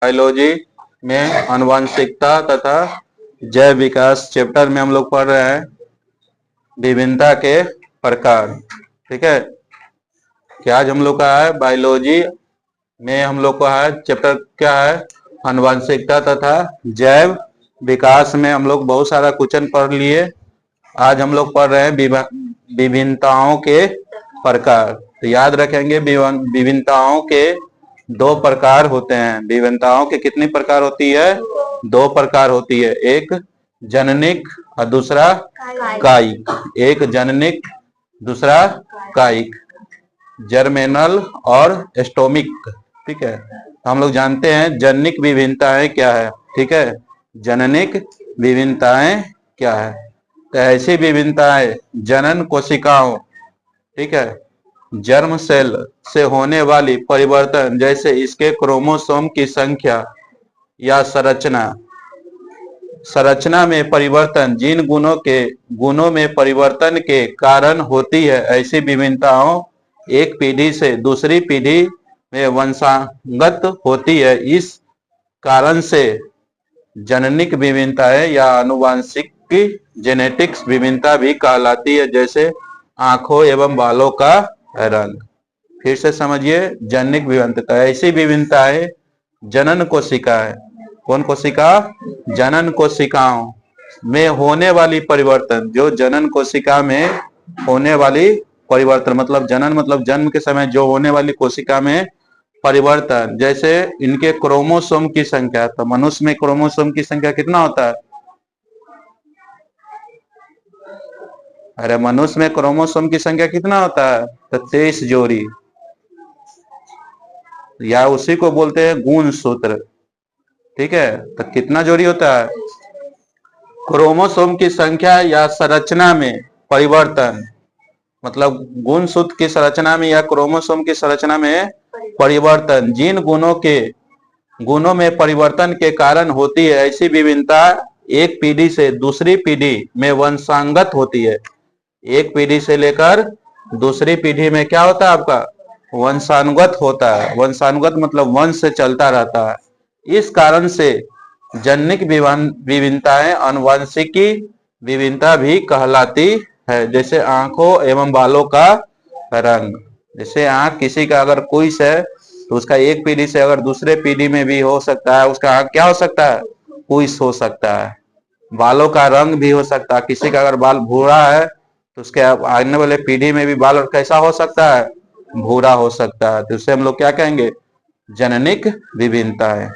Biology में आनुवंशिकता तथा जैव विकास चैप्टर में हम लोग पढ़ रहे हैं विभिन्नता के प्रकार। ठीक है, क्या आज हम लोग का है बायोलॉजी में हम लोग का है चैप्टर क्या है आनुवंशिकता तथा जैव विकास में हम लोग बहुत सारा क्वेश्चन पढ़ लिए। आज हम लोग पढ़ रहे हैं विभिन्नताओं के प्रकार। तो याद रखेंगे विभिन्नताओं के दो प्रकार होते हैं। विभिन्नताओं के कितनी प्रकार होती है? दो प्रकार होती है, एक जननिक और दूसरा कायिक। एक जननिक, दूसरा कायिक, जर्मेनल और एस्टोमिक। ठीक है, हम लोग जानते हैं जननिक विभिन्नताएं क्या है। ठीक है, जननिक विभिन्नताएं क्या है? तो ऐसी विभिन्नताएं जनन कोशिकाओं, ठीक है, जर्म सेल से होने वाली परिवर्तन, जैसे इसके क्रोमोसोम की संख्या या संरचना में परिवर्तन, जिन गुणों में परिवर्तन के कारण होती है। ऐसी विभिन्नताओं एक पीढ़ी से दूसरी पीढ़ी में वंशागत होती है। इस कारण से जननिक विभिन्नताएं या आनुवंशिक जेनेटिक्स विभिन्नता भी कहलाती है, जैसे आंखों एवं बालों का रंग। फिर से समझिए, जननिक विभिन्नता ऐसी विभिन्नताएं जनन कोशिकाएं, कौन कोशिका? जनन कोशिकाओं में होने वाली परिवर्तन, जो जनन कोशिका में होने वाली परिवर्तन, मतलब जनन मतलब जन्म के समय जो होने वाली कोशिका में परिवर्तन, जैसे इनके क्रोमोसोम की संख्या। तो मनुष्य में क्रोमोसोम की संख्या कितना होता है? अरे मनुष्य में क्रोमोसोम की संख्या कितना होता है? तो 23 जोड़ी, या उसी को बोलते हैं गुणसूत्र। ठीक है, तो कितना जोड़ी होता है? क्रोमोसोम की संख्या या संरचना में परिवर्तन, मतलब गुणसूत्र की संरचना में या क्रोमोसोम की संरचना में परिवर्तन, जिन गुणों में परिवर्तन के कारण होती है। ऐसी विभिन्नता एक पीढ़ी से दूसरी पीढ़ी में वंशागत होती है। एक पीढ़ी से लेकर दूसरी पीढ़ी में क्या होता है आपका? वंशानुगत होता है। वंशानुगत मतलब वंश से चलता रहता है। इस कारण से जननिक विभिन्नताएं आनुवंशिकी विभिन्नता भी कहलाती है, जैसे आंखों एवं बालों का रंग। जैसे आंख किसी का अगर कोई है तो उसका एक पीढ़ी से अगर दूसरे पीढ़ी में भी हो सकता है, उसका आंख क्या हो सकता है? कुछ हो सकता है। बालों का रंग भी हो सकता है, किसी का अगर बाल भूरा है तो उसके आने वाले पीढ़ी में भी बाल कैसा हो सकता है? भूरा हो सकता है। तो उसे हम लोग क्या कहेंगे? जननिक विभिन्नता है।